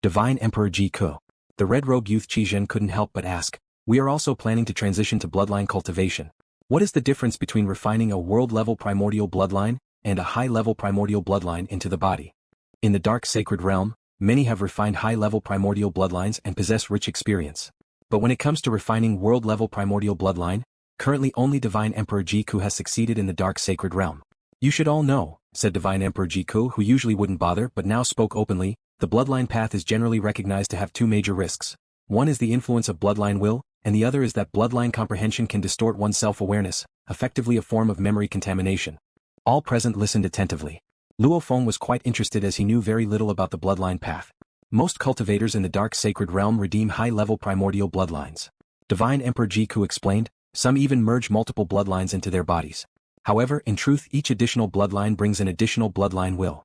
Divine Emperor Ji Ku. The red-robed youth Qizhen couldn't help but ask, we are also planning to transition to bloodline cultivation. What is the difference between refining a world-level primordial bloodline and a high-level primordial bloodline into the body? In the dark sacred realm, many have refined high-level primordial bloodlines and possess rich experience. But when it comes to refining world-level primordial bloodline, currently only Divine Emperor Ji Ku has succeeded in the dark sacred realm. You should all know, said Divine Emperor Ji Ku, who usually wouldn't bother but now spoke openly, the bloodline path is generally recognized to have two major risks. One is the influence of bloodline will, and the other is that bloodline comprehension can distort one's self-awareness, effectively a form of memory contamination. All present listened attentively. LuoFeng was quite interested as he knew very little about the bloodline path. Most cultivators in the dark sacred realm redeem high-level primordial bloodlines. Divine Emperor Ji Ku explained, some even merge multiple bloodlines into their bodies. However, in truth, each additional bloodline brings an additional bloodline will.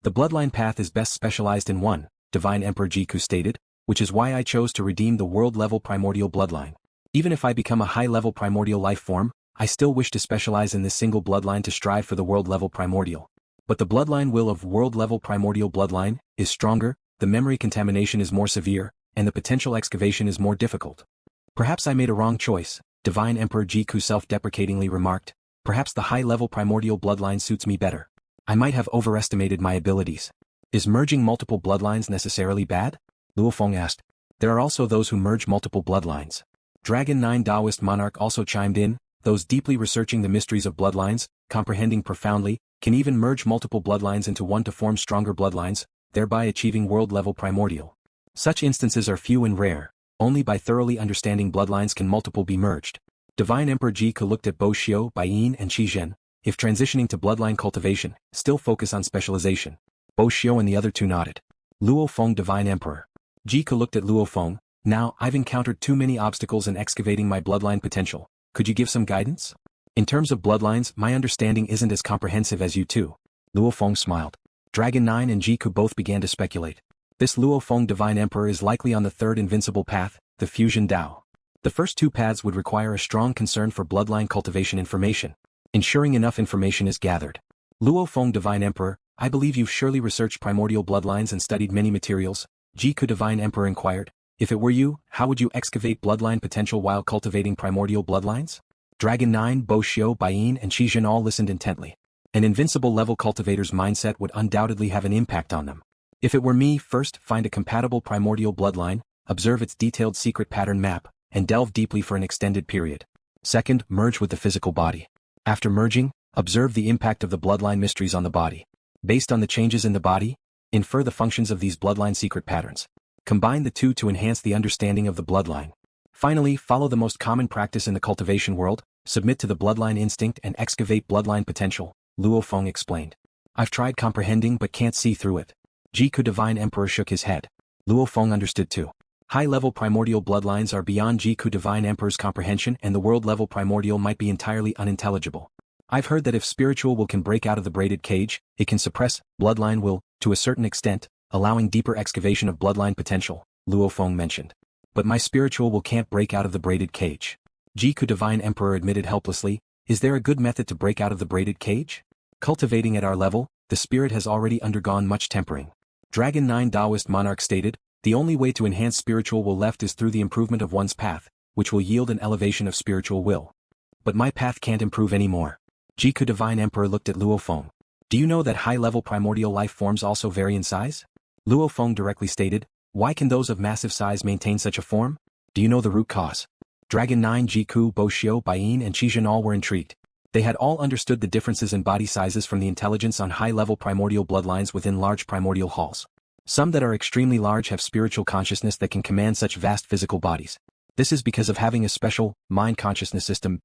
The bloodline path is best specialized in one, Divine Emperor Ji Ku stated, which is why I chose to redeem the world-level primordial bloodline. Even if I become a high-level primordial life form, I still wish to specialize in this single bloodline to strive for the world-level primordial. But the bloodline will of world-level primordial bloodline is stronger, the memory contamination is more severe, and the potential excavation is more difficult. Perhaps I made a wrong choice, Divine Emperor Ji Ku self-deprecatingly remarked. Perhaps the high-level primordial bloodline suits me better. I might have overestimated my abilities. Is merging multiple bloodlines necessarily bad? LuoFeng asked. There are also those who merge multiple bloodlines. Dragon 9 Daoist Monarch also chimed in, those deeply researching the mysteries of bloodlines, comprehending profoundly, can even merge multiple bloodlines into one to form stronger bloodlines, thereby achieving world-level primordial. Such instances are few and rare. Only by thoroughly understanding bloodlines can multiple be merged. Divine Emperor Ji Ku looked at Bo Xiu, Baiyin and Qizhen. If transitioning to bloodline cultivation, still focus on specialization. Bo Xiu and the other two nodded. LuoFeng Divine Emperor. Ji Ku looked at LuoFeng. Now, I've encountered too many obstacles in excavating my bloodline potential. Could you give some guidance? In terms of bloodlines, my understanding isn't as comprehensive as you two. LuoFeng smiled. Dragon 9 and Ji Ku both began to speculate. This LuoFeng Divine Emperor is likely on the third invincible path, the Fusion Dao. The first two paths would require a strong concern for bloodline cultivation information, ensuring enough information is gathered. LuoFeng Divine Emperor, I believe you've surely researched primordial bloodlines and studied many materials. Ji Ku Divine Emperor inquired. If it were you, how would you excavate bloodline potential while cultivating primordial bloodlines? Dragon 9, Bo Xiu, Baiyin and Qizhen all listened intently. An invincible level cultivator's mindset would undoubtedly have an impact on them. If it were me, first, find a compatible primordial bloodline, observe its detailed secret pattern map, and delve deeply for an extended period. Second, merge with the physical body. After merging, observe the impact of the bloodline mysteries on the body. Based on the changes in the body, infer the functions of these bloodline secret patterns. Combine the two to enhance the understanding of the bloodline. Finally, follow the most common practice in the cultivation world, submit to the bloodline instinct and excavate bloodline potential, LuoFeng explained. I've tried comprehending but can't see through it. Ji Ku Divine Emperor shook his head. LuoFeng understood too. High-level primordial bloodlines are beyond Ji Ku Divine Emperor's comprehension and the world-level primordial might be entirely unintelligible. I've heard that if spiritual will can break out of the braided cage, it can suppress bloodline will, to a certain extent, allowing deeper excavation of bloodline potential, LuoFeng mentioned. But my spiritual will can't break out of the braided cage. Ji Ku Divine Emperor admitted helplessly, is there a good method to break out of the braided cage? Cultivating at our level, the spirit has already undergone much tempering. Dragon 9 Daoist Monarch stated, the only way to enhance spiritual will left is through the improvement of one's path, which will yield an elevation of spiritual will. But my path can't improve anymore. Ji Ku Divine Emperor looked at LuoFeng. Do you know that high-level primordial life forms also vary in size? LuoFeng directly stated, why can those of massive size maintain such a form? Do you know the root cause? Dragon 9 Ji Ku, Bo Xiu, Baiyin and Qizhen all were intrigued. They had all understood the differences in body sizes from the intelligence on high-level primordial bloodlines within large primordial halls. Some that are extremely large have spiritual consciousness that can command such vast physical bodies. This is because of having a special, mind consciousness system.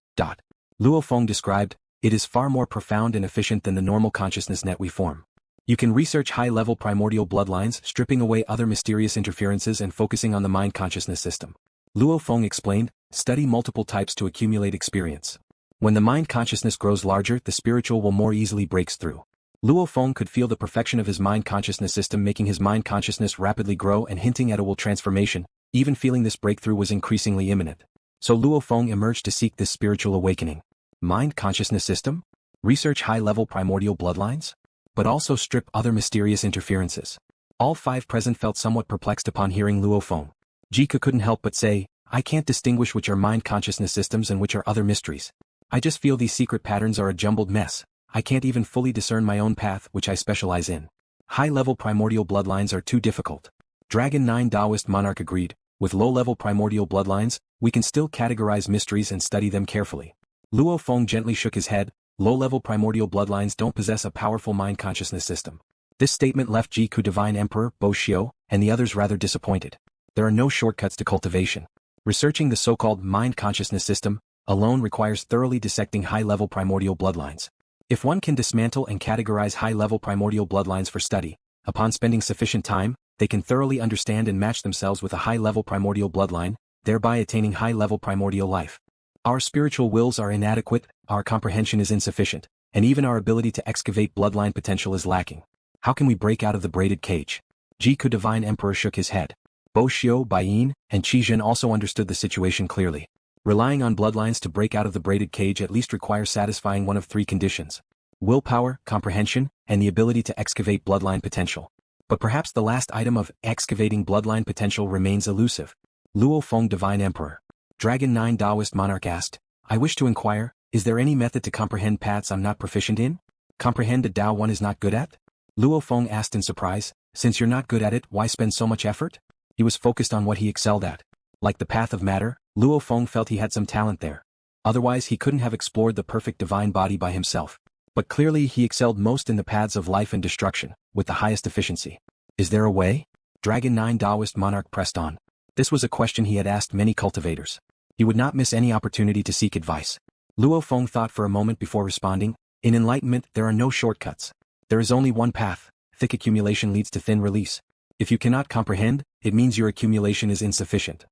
LuoFeng described, it is far more profound and efficient than the normal consciousness net we form. You can research high-level primordial bloodlines, stripping away other mysterious interferences and focusing on the mind consciousness system. LuoFeng explained, study multiple types to accumulate experience. When the mind consciousness grows larger, the spiritual will more easily breaks through. LuoFeng could feel the perfection of his mind consciousness system making his mind consciousness rapidly grow and hinting at a will transformation, even feeling this breakthrough was increasingly imminent. So LuoFeng emerged to seek this spiritual awakening. Mind consciousness system? Research high-level primordial bloodlines? But also strip other mysterious interferences. All 5 present felt somewhat perplexed upon hearing Luo Feng. Jiku couldn't help but say, I can't distinguish which are mind consciousness systems and which are other mysteries. I just feel these secret patterns are a jumbled mess. I can't even fully discern my own path which I specialize in. High-level primordial bloodlines are too difficult. Dragon 9 Daoist Monarch agreed, with low-level primordial bloodlines, we can still categorize mysteries and study them carefully. Luo Feng gently shook his head, low-level primordial bloodlines don't possess a powerful mind consciousness system. This statement left Jiku Divine Emperor, Bo Xiu, and the others rather disappointed. There are no shortcuts to cultivation. Researching the so-called mind consciousness system alone requires thoroughly dissecting high-level primordial bloodlines. If one can dismantle and categorize high-level primordial bloodlines for study, upon spending sufficient time, they can thoroughly understand and match themselves with a high-level primordial bloodline, thereby attaining high-level primordial life. Our spiritual wills are inadequate, our comprehension is insufficient, and even our ability to excavate bloodline potential is lacking. How can we break out of the braided cage? Jiku Divine Emperor shook his head. Bo Xiu, Baiyin, and Qizhen also understood the situation clearly. Relying on bloodlines to break out of the braided cage at least requires satisfying one of 3 conditions: willpower, comprehension, and the ability to excavate bloodline potential. But perhaps the last item of excavating bloodline potential remains elusive. Luo Feng Divine Emperor. Dragon 9 Daoist Monarch asked, I wish to inquire, is there any method to comprehend paths I'm not proficient in? Comprehend a Dao one is not good at? Luo Feng asked in surprise, since you're not good at it, why spend so much effort? He was focused on what he excelled at. Like the path of matter, Luo Feng felt he had some talent there. Otherwise he couldn't have explored the perfect divine body by himself. But clearly he excelled most in the paths of life and destruction, with the highest efficiency. Is there a way? Dragon 9 Daoist Monarch pressed on. This was a question he had asked many cultivators. He would not miss any opportunity to seek advice. Luo Feng thought for a moment before responding, in enlightenment there are no shortcuts. There is only one path. Thick accumulation leads to thin release. If you cannot comprehend, it means your accumulation is insufficient.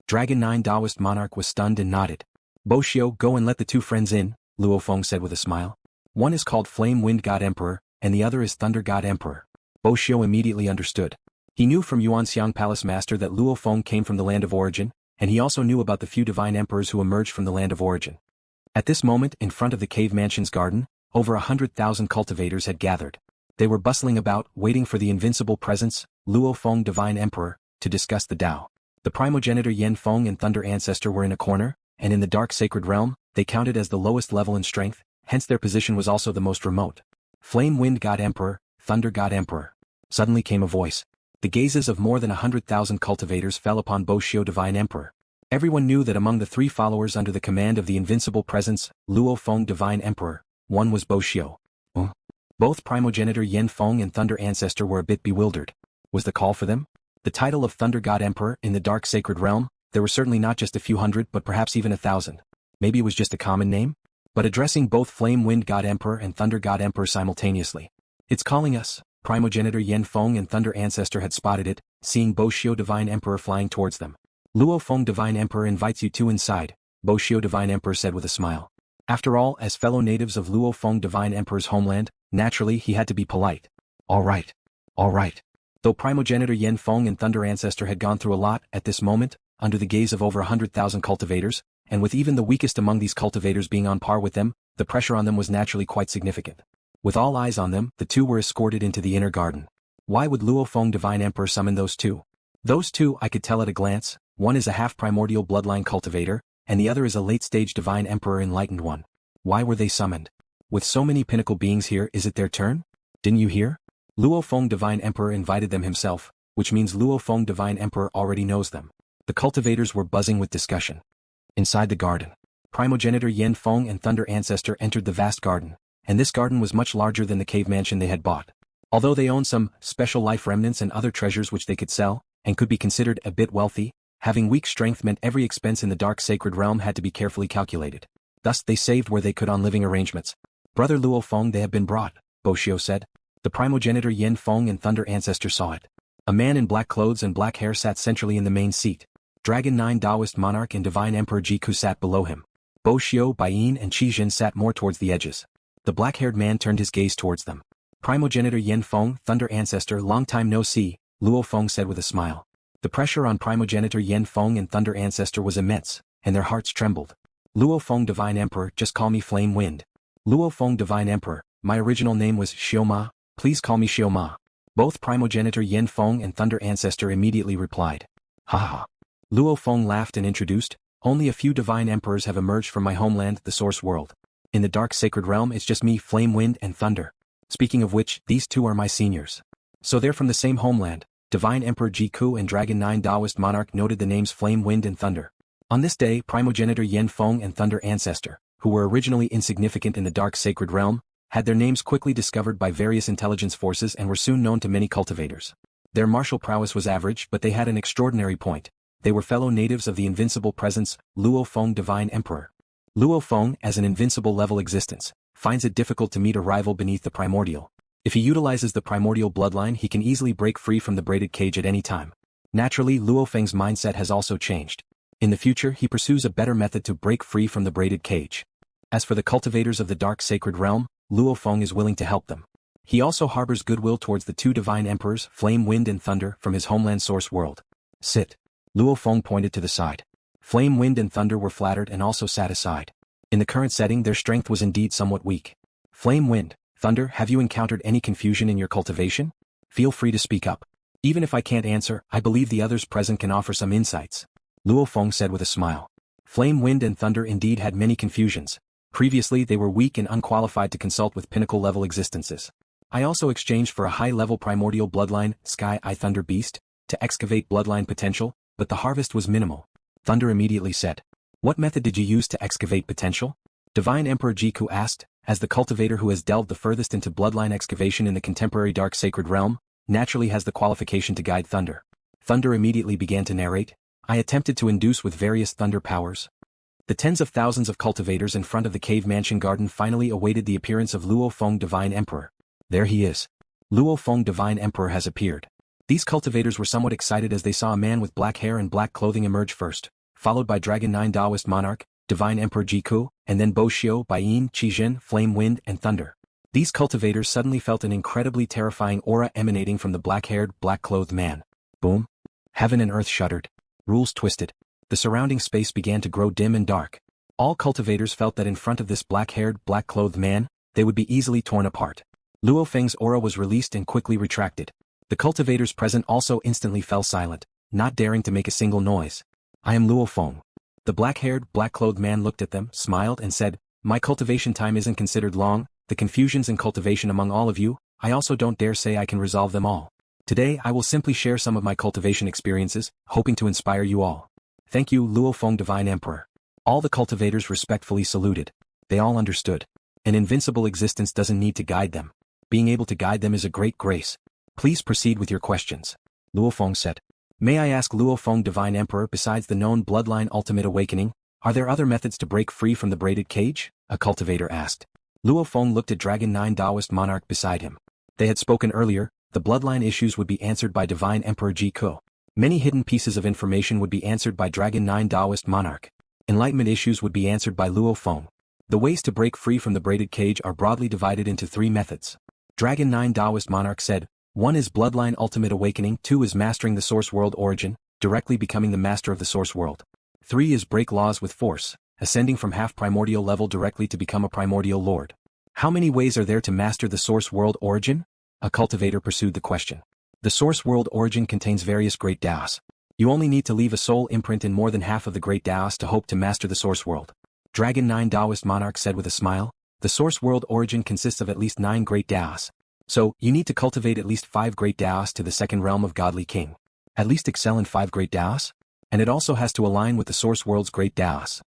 Dragon 9 Daoist Monarch was stunned and nodded. Bo Xiu, go and let the 2 friends in, Luo Feng said with a smile. One is called Flame Wind God Emperor, and the other is Thunder God Emperor. Bo Xiu immediately understood. He knew from Yuanxiang Palace Master that Luo Feng came from the land of origin, and he also knew about the few divine emperors who emerged from the land of origin. At this moment, in front of the cave mansion's garden, over 100,000 cultivators had gathered. They were bustling about, waiting for the invincible presence, Luo Feng Divine Emperor, to discuss the Dao. The Primogenitor Yen Feng and Thunder Ancestor were in a corner, and in the dark sacred realm, they counted as the lowest level in strength, hence their position was also the most remote. Flame Wind God Emperor, Thunder God Emperor. Suddenly came a voice. The gazes of more than 100,000 cultivators fell upon Bo Xiu Divine Emperor. Everyone knew that among the 3 followers under the command of the invincible presence, Luo Feng Divine Emperor, one was Bo Xiu. Both Primogenitor Yen Feng and Thunder Ancestor were a bit bewildered. Was the call for them? The title of Thunder God Emperor in the dark sacred realm, there were certainly not just a few hundred but perhaps even 1,000. Maybe it was just a common name? But addressing both Flame Wind God Emperor and Thunder God Emperor simultaneously. It's calling us. Primogenitor Yen Feng and Thunder Ancestor had spotted it, seeing Bo Xiu Divine Emperor flying towards them. Luo Feng Divine Emperor invites you 2 inside, Bo Xiu Divine Emperor said with a smile. After all, as fellow natives of Luo Feng Divine Emperor's homeland, naturally he had to be polite. All right. Though Primogenitor Yen Feng and Thunder Ancestor had gone through a lot at this moment, under the gaze of over 100,000 cultivators, and with even the weakest among these cultivators being on par with them, the pressure on them was naturally quite significant. With all eyes on them, the 2 were escorted into the inner garden. Why would Luo Feng Divine Emperor summon those 2? Those 2 I could tell at a glance, one is a half-primordial bloodline cultivator, and the other is a late-stage Divine Emperor Enlightened one. Why were they summoned? With so many pinnacle beings here, is it their turn? Didn't you hear? Luo Feng Divine Emperor invited them himself, which means Luo Feng Divine Emperor already knows them. The cultivators were buzzing with discussion. Inside the garden, Primogenitor Yen Feng and Thunder Ancestor entered the vast garden, and this garden was much larger than the cave mansion they had bought. Although they owned some special life remnants and other treasures which they could sell, and could be considered a bit wealthy, having weak strength meant every expense in the dark sacred realm had to be carefully calculated. Thus they saved where they could on living arrangements. Brother Luo Feng, they have been brought, Bo Xiu said. The Primogenitor Yen Feng and Thunder Ancestor saw it. A man in black clothes and black hair sat centrally in the main seat. Dragon 9 Daoist Monarch and Divine Emperor Jiku sat below him. Bo Xiu, Baiyin and Qizhen sat more towards the edges. The black-haired man turned his gaze towards them. Primogenitor Yen Feng, Thunder Ancestor, long time no see, Luo Feng said with a smile. The pressure on Primogenitor Yen Feng and Thunder Ancestor was immense, and their hearts trembled. Luo Feng Divine Emperor, just call me Flame Wind. Luo Feng Divine Emperor, my original name was Xioma, please call me Xioma. Both Primogenitor Feng and Thunder Ancestor immediately replied. Haha. Luo Feng laughed and introduced, only a few divine emperors have emerged from my homeland, the Source World. In the dark sacred realm it's just me, Flame, Wind, and Thunder. Speaking of which, these two are my seniors. So they're from the same homeland. Divine Emperor Jiku and Dragon 9 Daoist Monarch noted the names Flame, Wind, and Thunder. On this day, Primogenitor Feng and Thunder Ancestor, who were originally insignificant in the dark sacred realm, had their names quickly discovered by various intelligence forces and were soon known to many cultivators. Their martial prowess was average, but they had an extraordinary point. They were fellow natives of the invincible presence, Luo Feng Divine Emperor. Luo Feng, as an invincible level existence, finds it difficult to meet a rival beneath the primordial. If he utilizes the primordial bloodline, he can easily break free from the braided cage at any time. Naturally, Luo Feng's mindset has also changed. In the future, he pursues a better method to break free from the braided cage. As for the cultivators of the dark sacred realm, Luo Feng is willing to help them. He also harbors goodwill towards the two divine emperors, Flame, Wind, and Thunder, from his homeland Source World. Sit. Luo Feng pointed to the side. Flame, Wind, and Thunder were flattered and also sat aside. In the current setting, their strength was indeed somewhat weak. Flame, Wind, Thunder, have you encountered any confusion in your cultivation? Feel free to speak up. Even if I can't answer, I believe the others present can offer some insights. Luo Feng said with a smile. Flame, Wind, and Thunder indeed had many confusions. Previously they were weak and unqualified to consult with pinnacle-level existences. I also exchanged for a high-level primordial bloodline, Sky Eye Thunder Beast, to excavate bloodline potential, but the harvest was minimal. Thunder immediately said. What method did you use to excavate potential? Divine Emperor Jiku asked, as the cultivator who has delved the furthest into bloodline excavation in the contemporary dark sacred realm, naturally has the qualification to guide Thunder. Thunder immediately began to narrate. I attempted to induce with various thunder powers. The tens of thousands of cultivators in front of the cave mansion garden finally awaited the appearance of Luo Feng Divine Emperor. There he is. Luo Feng Divine Emperor has appeared. These cultivators were somewhat excited as they saw a man with black hair and black clothing emerge first, followed by Dragon 9 Daoist Monarch, Divine Emperor Jiku, and then Bo Xiu, Baiyin, Qijin, Flame, Wind, and Thunder. These cultivators suddenly felt an incredibly terrifying aura emanating from the black-haired, black-clothed man. Boom. Heaven and earth shuddered. Rules twisted. The surrounding space began to grow dim and dark. All cultivators felt that in front of this black-haired, black-clothed man, they would be easily torn apart. LuoFeng's aura was released and quickly retracted. The cultivators present also instantly fell silent, not daring to make a single noise. I am Luo Feng. The black-haired, black-clothed man looked at them, smiled and said, my cultivation time isn't considered long, the confusions in cultivation among all of you, I also don't dare say I can resolve them all. Today I will simply share some of my cultivation experiences, hoping to inspire you all. Thank you, Luo Feng Divine Emperor. All the cultivators respectfully saluted. They all understood. An invincible existence doesn't need to guide them. Being able to guide them is a great grace. Please proceed with your questions. Luo Feng said. May I ask Luo Feng Divine Emperor, besides the known Bloodline Ultimate Awakening, are there other methods to break free from the braided cage? A cultivator asked. Luo Feng looked at Dragon 9 Daoist Monarch beside him. They had spoken earlier, the bloodline issues would be answered by Divine Emperor Jiku. Many hidden pieces of information would be answered by Dragon 9 Daoist Monarch. Enlightenment issues would be answered by Luo Feng. The ways to break free from the braided cage are broadly divided into 3 methods. Dragon 9 Daoist Monarch said, 1 is Bloodline Ultimate Awakening, 2 is mastering the Source World origin, directly becoming the master of the Source World. 3 is break laws with force, ascending from half-primordial level directly to become a primordial lord. How many ways are there to master the Source World origin? A cultivator pursued the question. The Source World origin contains various great Daos. You only need to leave a soul imprint in more than half of the great Daos to hope to master the Source World. Dragon 9 Daoist Monarch said with a smile, the Source World origin consists of at least 9 great Daos. So, you need to cultivate at least 5 great Daos to the second realm of Godly King. At least excel in 5 great Daos? And it also has to align with the Source World's great Daos.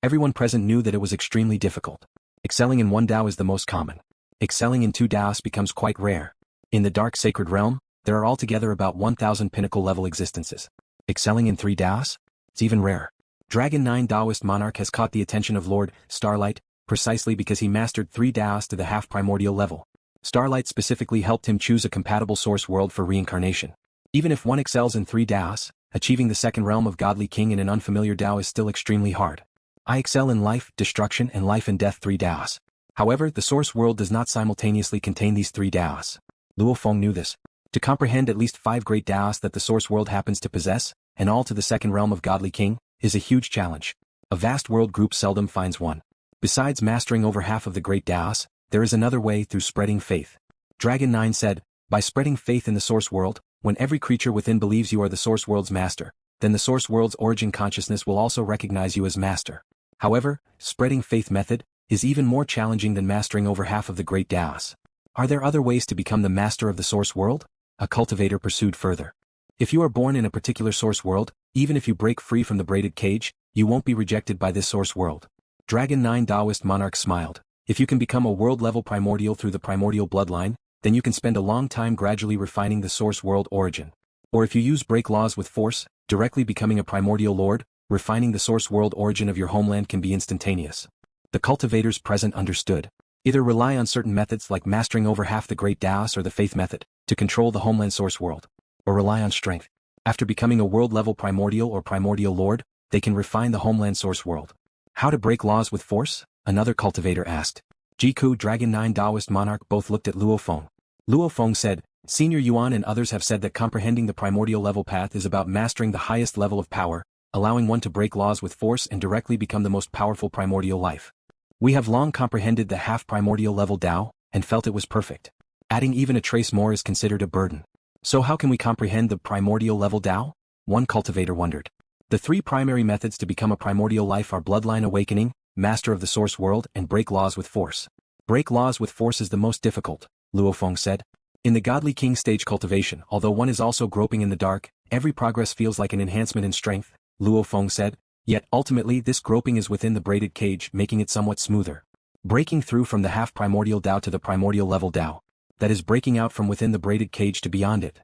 Everyone present knew that it was extremely difficult. Excelling in 1 Dao is the most common. Excelling in 2 Daos becomes quite rare. In the Dark Sacred Realm, there are altogether about 1,000 pinnacle-level existences. Excelling in 3 Daos? It's even rarer. Dragon 9 Daoist Monarch has caught the attention of Lord Starlight, precisely because he mastered 3 Daos to the half-primordial level. Starlight specifically helped him choose a compatible source world for reincarnation. Even if one excels in 3 Daos, achieving the second realm of Godly King in an unfamiliar Dao is still extremely hard. I excel in life, destruction, and life and death 3 Daos. However, the source world does not simultaneously contain these 3 Daos. Luo Feng knew this. To comprehend at least 5 great Daos that the source world happens to possess, and all to the second realm of Godly King, is a huge challenge. A vast world group seldom finds one. Besides mastering over half of the great Daos, there is another way through spreading faith. Dragon 9 said, By spreading faith in the source world, when every creature within believes you are the source world's master, then the source world's origin consciousness will also recognize you as master. However, spreading faith method is even more challenging than mastering over half of the great Daoists. Are there other ways to become the master of the source world? A cultivator pursued further. If you are born in a particular source world, even if you break free from the braided cage, you won't be rejected by this source world. Dragon 9 Daoist Monarch smiled. If you can become a world-level primordial through the primordial bloodline, then you can spend a long time gradually refining the source world origin. Or if you use break laws with force, directly becoming a primordial lord, refining the source world origin of your homeland can be instantaneous. The cultivators present understood. Either rely on certain methods like mastering over half the great Daoists or the faith method, to control the homeland source world. Or rely on strength. After becoming a world-level primordial or primordial lord, they can refine the homeland source world. How to break laws with force? Another cultivator asked. Jiku Dragon 9 Daoist Monarch both looked at Luo Feng. Luo Feng said, Senior Yuan and others have said that comprehending the primordial level path is about mastering the highest level of power, allowing one to break laws with force and directly become the most powerful primordial life. We have long comprehended the half-primordial level Dao, and felt it was perfect. Adding even a trace more is considered a burden. So how can we comprehend the primordial level Dao? One cultivator wondered. The three primary methods to become a primordial life are Bloodline Awakening, Master of the Source World, and Break Laws with Force. Break laws with force is the most difficult, LuoFeng said. In the Godly King stage cultivation, although one is also groping in the dark, every progress feels like an enhancement in strength, LuoFeng said. Yet ultimately this groping is within the braided cage, making it somewhat smoother. Breaking through from the half-primordial Dao to the primordial level Dao. That is breaking out from within the braided cage to beyond it.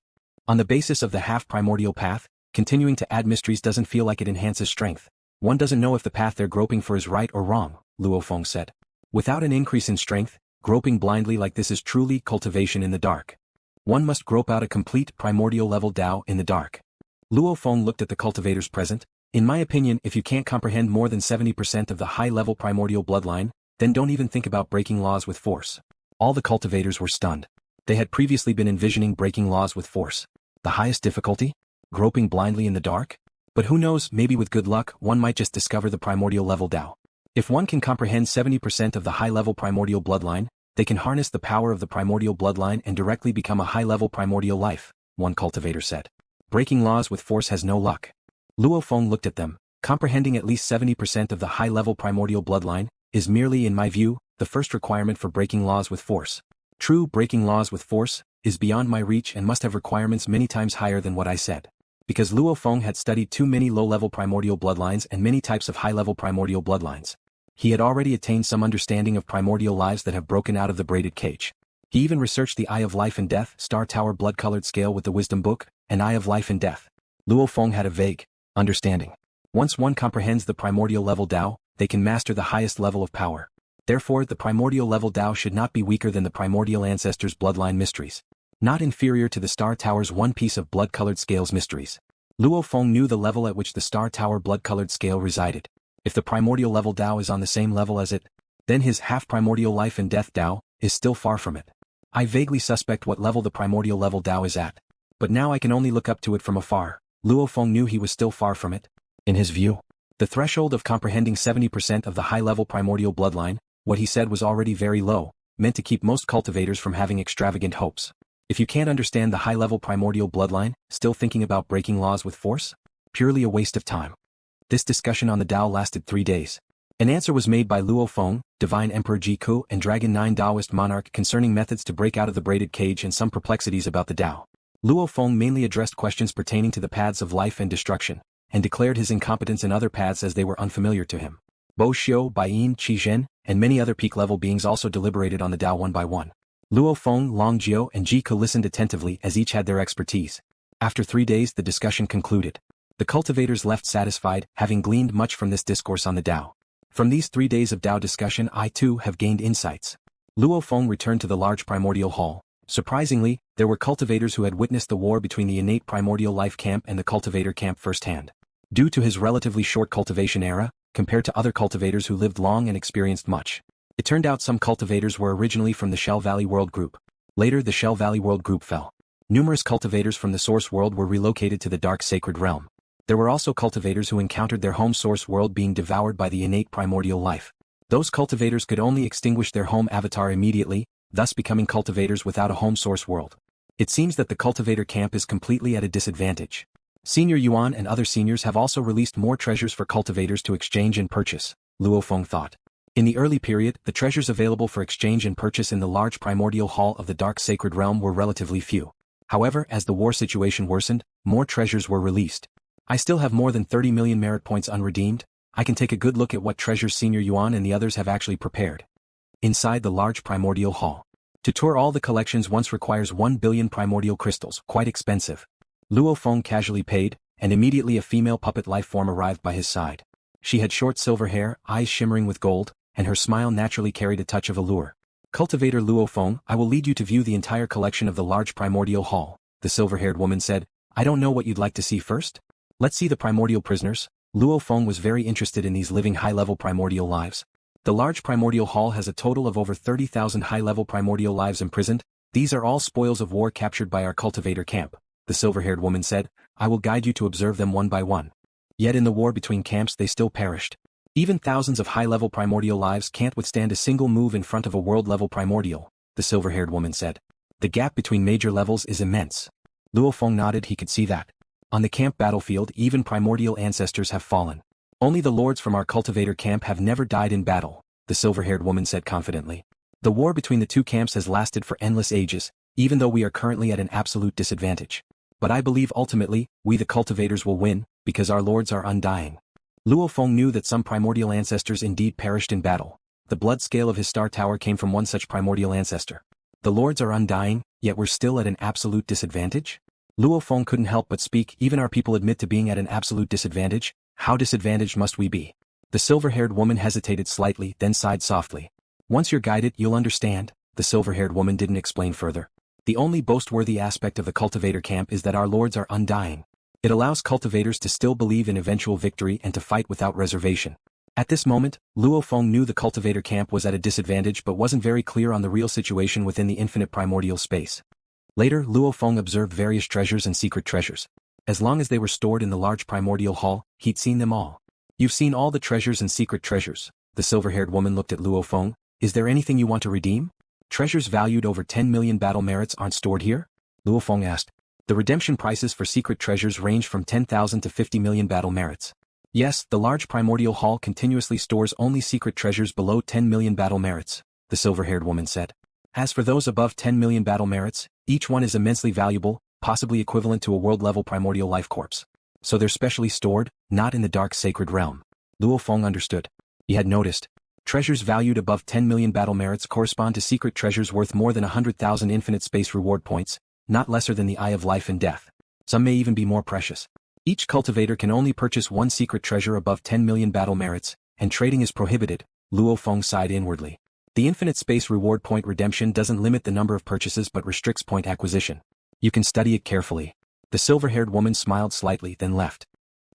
On the basis of the half-primordial path, continuing to add mysteries doesn't feel like it enhances strength. One doesn't know if the path they're groping for is right or wrong, LuoFeng said. Without an increase in strength, groping blindly like this is truly cultivation in the dark. One must grope out a complete primordial level Dao in the dark. LuoFeng looked at the cultivators present. In my opinion, if you can't comprehend more than 70% of the high-level primordial bloodline, then don't even think about breaking laws with force. All the cultivators were stunned. They had previously been envisioning breaking laws with force. The highest difficulty? Groping blindly in the dark? But who knows, maybe with good luck, one might just discover the primordial level Dao. If one can comprehend 70% of the high-level primordial bloodline, they can harness the power of the primordial bloodline and directly become a high-level primordial life, one cultivator said. Breaking laws with force has no luck. LuoFeng looked at them. Comprehending at least 70% of the high-level primordial bloodline is merely, in my view, the first requirement for breaking laws with force. True, breaking laws with force is beyond my reach and must have requirements many times higher than what I said. Because LuoFeng had studied too many low-level primordial bloodlines and many types of high-level primordial bloodlines. He had already attained some understanding of primordial lives that have broken out of the braided cage. He even researched the Eye of Life and Death Star Tower blood-colored scale with the Wisdom Book, and Eye of Life and Death. LuoFeng had a vague understanding. Once one comprehends the primordial level Dao, they can master the highest level of power. Therefore, the primordial level Dao should not be weaker than the primordial ancestors' bloodline mysteries. Not inferior to the Star Tower's one piece of blood-colored scale's mysteries. LuoFeng knew the level at which the Star Tower blood-colored scale resided. If the primordial level Dao is on the same level as it, then his half-primordial life and death Dao is still far from it. I vaguely suspect what level the primordial level Dao is at. But now I can only look up to it from afar. LuoFeng knew he was still far from it. In his view, the threshold of comprehending 70% of the high-level primordial bloodline, what he said was already very low, meant to keep most cultivators from having extravagant hopes. If you can't understand the high-level primordial bloodline, still thinking about breaking laws with force? Purely a waste of time. This discussion on the Dao lasted 3 days. An answer was made by Luo Feng, Divine Emperor Jiku and Dragon 9 Daoist Monarch concerning methods to break out of the braided cage and some perplexities about the Dao. Luo Feng mainly addressed questions pertaining to the paths of life and destruction, and declared his incompetence in other paths as they were unfamiliar to him. Bo Xiu, Baiyin, Qizhen, and many other peak-level beings also deliberated on the Dao one by one. Luo Feng, Long Jiu, and Jiku listened attentively as each had their expertise. After 3 days the discussion concluded. The cultivators left satisfied, having gleaned much from this discourse on the Dao. From these 3 days of Dao discussion I too have gained insights. Luo Feng returned to the large primordial hall. Surprisingly, there were cultivators who had witnessed the war between the innate primordial life camp and the cultivator camp firsthand. Due to his relatively short cultivation era, compared to other cultivators who lived long and experienced much, it turned out some cultivators were originally from the Shell Valley World Group. Later the Shell Valley World Group fell. Numerous cultivators from the Source World were relocated to the Dark Sacred Realm. There were also cultivators who encountered their home Source World being devoured by the innate primordial life. Those cultivators could only extinguish their home avatar immediately, thus becoming cultivators without a home Source World. It seems that the cultivator camp is completely at a disadvantage. Senior Yuan and other seniors have also released more treasures for cultivators to exchange and purchase, Luo Feng thought. In the early period, the treasures available for exchange and purchase in the large primordial hall of the Dark Sacred Realm were relatively few. However, as the war situation worsened, more treasures were released. I still have more than 30 million merit points unredeemed. I can take a good look at what treasures Senior Yuan and the others have actually prepared. Inside the large primordial hall. To tour all the collections once requires 1 billion primordial crystals, quite expensive. Luo Feng casually paid, and immediately a female puppet life form arrived by his side. She had short silver hair, eyes shimmering with gold, and her smile naturally carried a touch of allure. Cultivator Luo Feng, I will lead you to view the entire collection of the large primordial hall, the silver-haired woman said. I don't know what you'd like to see first? Let's see the primordial prisoners. Luo Feng was very interested in these living high-level primordial lives. The large primordial hall has a total of over 30,000 high-level primordial lives imprisoned. These are all spoils of war captured by our cultivator camp, the silver-haired woman said. I will guide you to observe them one by one. Yet in the war between camps they still perished. Even thousands of high-level primordial lives can't withstand a single move in front of a world-level primordial, the silver-haired woman said. The gap between major levels is immense. Luo Feng nodded. He could see that. On the camp battlefield even primordial ancestors have fallen. Only the lords from our cultivator camp have never died in battle, the silver-haired woman said confidently. The war between the two camps has lasted for endless ages, even though we are currently at an absolute disadvantage. But I believe ultimately, we the cultivators will win, because our lords are undying. Luo Feng knew that some primordial ancestors indeed perished in battle. The blood scale of his star tower came from one such primordial ancestor. The lords are undying, yet we're still at an absolute disadvantage? Luo Feng couldn't help but speak. Even our people admit to being at an absolute disadvantage. How disadvantaged must we be? The silver-haired woman hesitated slightly, then sighed softly. Once you're guided, you'll understand, the silver-haired woman didn't explain further. The only boast-worthy aspect of the cultivator camp is that our lords are undying. It allows cultivators to still believe in eventual victory and to fight without reservation. At this moment, Luo Feng knew the cultivator camp was at a disadvantage but wasn't very clear on the real situation within the Infinite Primordial Space. Later, Luo Feng observed various treasures and secret treasures. As long as they were stored in the large primordial hall, he'd seen them all. You've seen all the treasures and secret treasures. The silver-haired woman looked at Luo Feng. Is there anything you want to redeem? Treasures valued over 10 million battle merits aren't stored here? Luo Feng asked. The redemption prices for secret treasures range from 10,000 to 50 million battle merits. Yes, the large primordial hall continuously stores only secret treasures below 10 million battle merits, the silver-haired woman said. As for those above 10 million battle merits, each one is immensely valuable, possibly equivalent to a world-level primordial life corpse. So they're specially stored, not in the Dark Sacred Realm. Luo Feng understood. He had noticed. Treasures valued above 10 million battle merits correspond to secret treasures worth more than 100,000 infinite space reward points, not lesser than the Eye of Life and Death. Some may even be more precious. Each cultivator can only purchase one secret treasure above 10 million battle merits, and trading is prohibited. Luo Feng sighed inwardly. The infinite space reward point redemption doesn't limit the number of purchases but restricts point acquisition. You can study it carefully. The silver-haired woman smiled slightly, then left.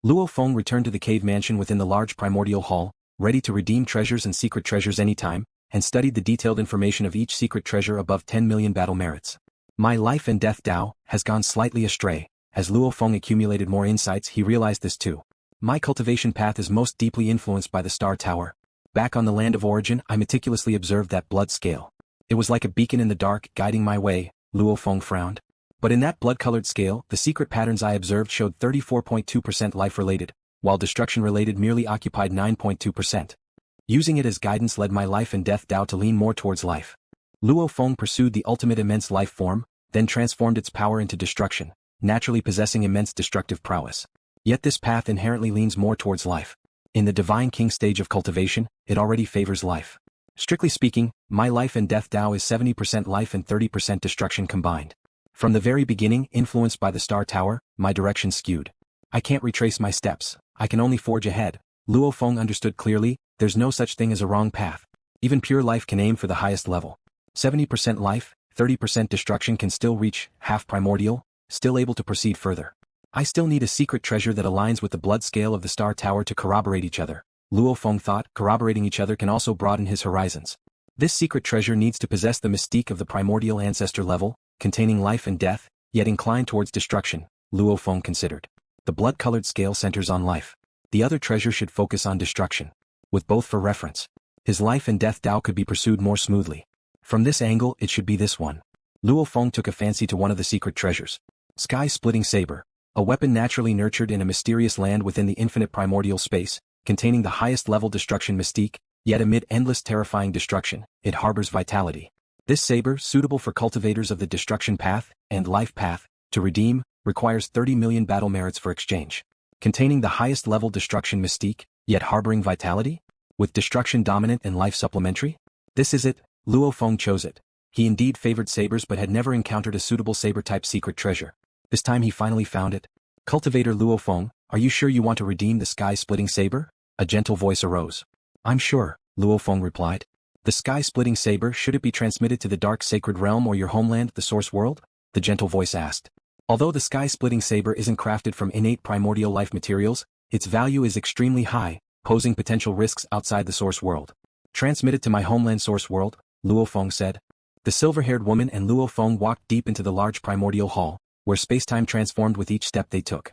Luo Feng returned to the cave mansion within the large primordial hall, ready to redeem treasures and secret treasures anytime, and studied the detailed information of each secret treasure above 10 million battle merits. My life and death Dao has gone slightly astray. As Luo Feng accumulated more insights, he realized this too. My cultivation path is most deeply influenced by the Star Tower. Back on the land of origin, I meticulously observed that blood scale. It was like a beacon in the dark, guiding my way. Luo Feng frowned. But in that blood-colored scale, the secret patterns I observed showed 34.2% life-related, while destruction-related merely occupied 9.2%. Using it as guidance led my life and death Dao to lean more towards life. Luo Feng pursued the ultimate immense life form, then transformed its power into destruction, naturally possessing immense destructive prowess. Yet this path inherently leans more towards life. In the Divine King stage of cultivation, it already favors life. Strictly speaking, my life and death Dao is 70% life and 30% destruction combined. From the very beginning, influenced by the Star Tower, my direction skewed. I can't retrace my steps, I can only forge ahead. Luo Feng understood clearly, there's no such thing as a wrong path. Even pure life can aim for the highest level. 70% life, 30% destruction can still reach, half primordial, still able to proceed further. I still need a secret treasure that aligns with the blood scale of the Star Tower to corroborate each other. Luo Feng thought, corroborating each other can also broaden his horizons. This secret treasure needs to possess the mystique of the primordial ancestor level, containing life and death, yet inclined towards destruction, Luo Feng considered. The blood-colored scale centers on life. The other treasure should focus on destruction. With both for reference, his life and death Dao could be pursued more smoothly. From this angle, it should be this one. Luo Feng took a fancy to one of the secret treasures. Sky-splitting saber. A weapon naturally nurtured in a mysterious land within the infinite primordial space, containing the highest level destruction mystique, yet amid endless terrifying destruction, it harbors vitality. This saber, suitable for cultivators of the destruction path and life path, to redeem, requires 30 million battle merits for exchange. Containing the highest level destruction mystique, yet harboring vitality? With destruction dominant and life supplementary? This is it. Luo Feng chose it. He indeed favored sabers but had never encountered a suitable saber-type secret treasure. This time he finally found it. Cultivator Luo Feng, are you sure you want to redeem the sky-splitting saber? A gentle voice arose. I'm sure, Luo Feng replied. The sky-splitting saber, should it be transmitted to the dark sacred realm or your homeland, the source world? The gentle voice asked. Although the sky-splitting saber isn't crafted from innate primordial life materials, its value is extremely high, posing potential risks outside the source world. Transmit it to my homeland source world, Luo Feng said. The silver-haired woman and Luo Feng walked deep into the large primordial hall, where space-time transformed with each step they took.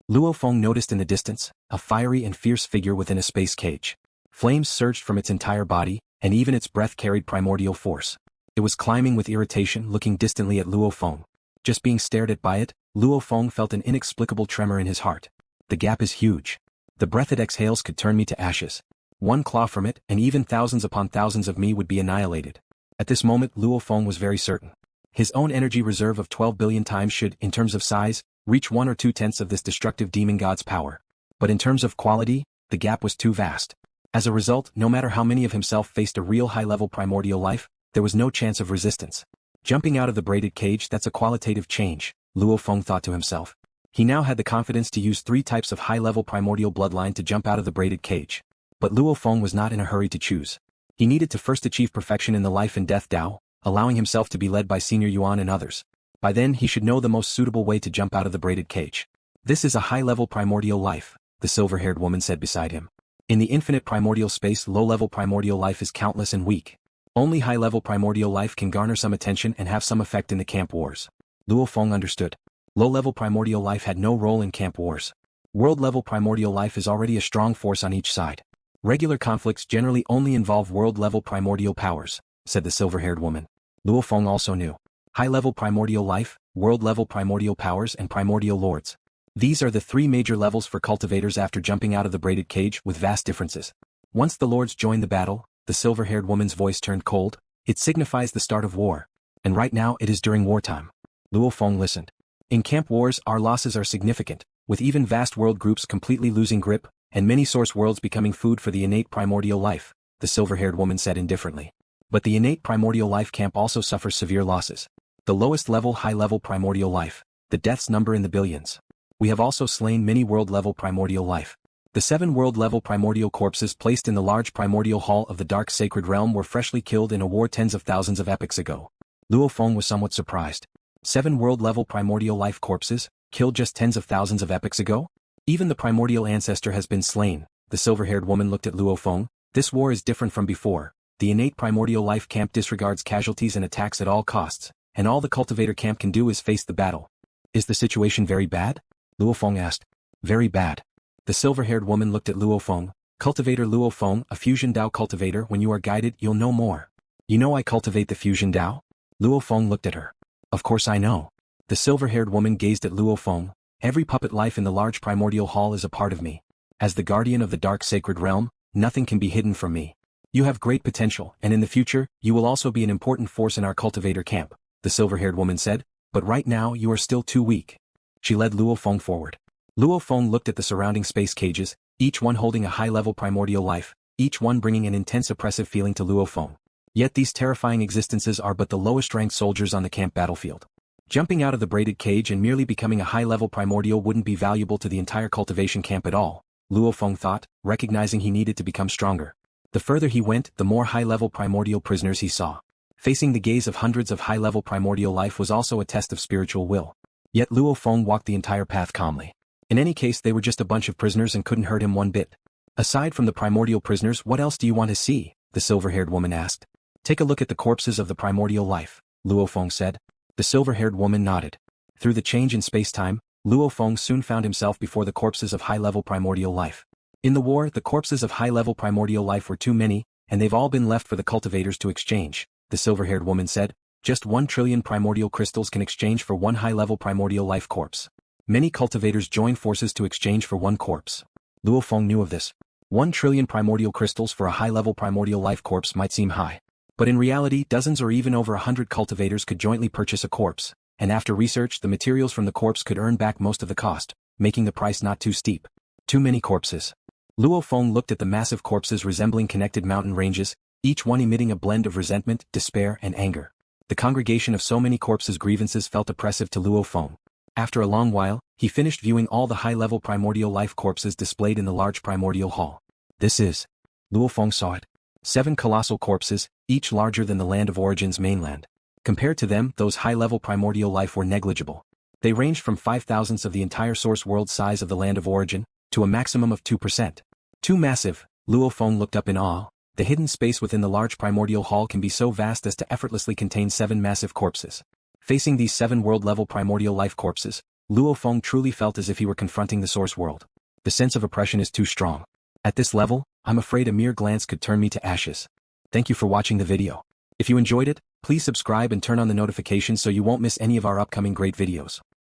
Luo Feng noticed in the distance, a fiery and fierce figure within a space cage. Flames surged from its entire body, and even its breath carried primordial force. It was climbing with irritation, looking distantly at Luo Feng. Just being stared at by it, Luo Feng felt an inexplicable tremor in his heart. The gap is huge. The breath it exhales could turn me to ashes. One claw from it, and even thousands upon thousands of me would be annihilated. At this moment Luo Feng was very certain. His own energy reserve of 12 billion times should, in terms of size, reach 1 or 2/10 of this destructive demon god's power. But in terms of quality, the gap was too vast. As a result, no matter how many of himself faced a real high-level primordial life, there was no chance of resistance. Jumping out of the braided cage, that's a qualitative change, Luo Feng thought to himself. He now had the confidence to use 3 types of high-level primordial bloodline to jump out of the braided cage. But Luo Feng was not in a hurry to choose. He needed to first achieve perfection in the life and death Dao, allowing himself to be led by Senior Yuan and others. By then he should know the most suitable way to jump out of the braided cage. This is a high-level primordial life, the silver-haired woman said beside him. In the infinite primordial space, low-level primordial life is countless and weak. Only high-level primordial life can garner some attention and have some effect in the camp wars. Luo Feng understood. Low-level primordial life had no role in camp wars. World-level primordial life is already a strong force on each side. Regular conflicts generally only involve world-level primordial powers, said the silver-haired woman. Luo Feng also knew. High-level primordial life, world-level primordial powers and primordial lords. These are the 3 major levels for cultivators after jumping out of the braided cage, with vast differences. Once the lords join the battle, the silver-haired woman's voice turned cold, it signifies the start of war. And right now it is during wartime. Luo Feng listened. In camp wars our losses are significant, with even vast world groups completely losing grip, and many source worlds becoming food for the innate primordial life, the silver-haired woman said indifferently. But the innate primordial life camp also suffers severe losses. The lowest level high-level primordial life, the deaths number in the billions. We have also slain many world-level primordial life. The 7 world-level primordial corpses placed in the large primordial hall of the dark sacred realm were freshly killed in a war tens of thousands of epochs ago. Luo Feng was somewhat surprised. 7 world-level primordial life corpses, killed just tens of thousands of epochs ago? Even the primordial ancestor has been slain. The silver-haired woman looked at Luo Feng. This war is different from before. The innate primordial life camp disregards casualties and attacks at all costs, and all the cultivator camp can do is face the battle. Is the situation very bad? Luo Feng asked. Very bad. The silver-haired woman looked at Luo Feng. Cultivator Luo Feng, a fusion Dao cultivator. When you are guided, you'll know more. You know I cultivate the fusion Dao? Luo Feng looked at her. Of course I know. The silver-haired woman gazed at Luo Feng. Every puppet life in the large primordial hall is a part of me. As the guardian of the dark sacred realm, nothing can be hidden from me. You have great potential, and in the future, you will also be an important force in our cultivator camp, the silver-haired woman said, but right now you are still too weak. She led Luo Feng forward. Luo Feng looked at the surrounding space cages, each one holding a high-level primordial life, each one bringing an intense oppressive feeling to Luo Feng. Yet these terrifying existences are but the lowest-ranked soldiers on the camp battlefield. Jumping out of the braided cage and merely becoming a high-level primordial wouldn't be valuable to the entire cultivation camp at all, Luo Feng thought, recognizing he needed to become stronger. The further he went, the more high-level primordial prisoners he saw. Facing the gaze of hundreds of high-level primordial life was also a test of spiritual will. Yet Luo Feng walked the entire path calmly. In any case, they were just a bunch of prisoners and couldn't hurt him one bit. Aside from the primordial prisoners, what else do you want to see? The silver-haired woman asked. Take a look at the corpses of the primordial life, Luo Feng said. The silver-haired woman nodded. Through the change in space-time, Luo Feng soon found himself before the corpses of high-level primordial life. In the war, the corpses of high-level primordial life were too many, and they've all been left for the cultivators to exchange, the silver-haired woman said, Just 1 trillion primordial crystals can exchange for one high-level primordial life corpse. Many cultivators join forces to exchange for one corpse. LuoFeng knew of this. 1 trillion primordial crystals for a high-level primordial life corpse might seem high. But in reality, dozens or even over 100 cultivators could jointly purchase a corpse, and after research the materials from the corpse could earn back most of the cost, making the price not too steep. Too many corpses. LuoFeng looked at the massive corpses resembling connected mountain ranges, each one emitting a blend of resentment, despair, and anger. The congregation of so many corpses' grievances felt oppressive to LuoFeng. After a long while, he finished viewing all the high-level primordial life corpses displayed in the large primordial hall. This is. LuoFeng saw it. 7 colossal corpses, each larger than the land of origin's mainland. Compared to them, those high-level primordial life were negligible. They ranged from 5,000ths of the entire source world size of the land of origin, to a maximum of 2%. Too massive, LuoFeng looked up in awe. The hidden space within the large primordial hall can be so vast as to effortlessly contain 7 massive corpses. Facing these 7 world-level primordial life corpses, LuoFeng truly felt as if he were confronting the source world. The sense of oppression is too strong. At this level, I'm afraid a mere glance could turn me to ashes. Thank you for watching the video. If you enjoyed it, please subscribe and turn on the notifications so you won't miss any of our upcoming great videos.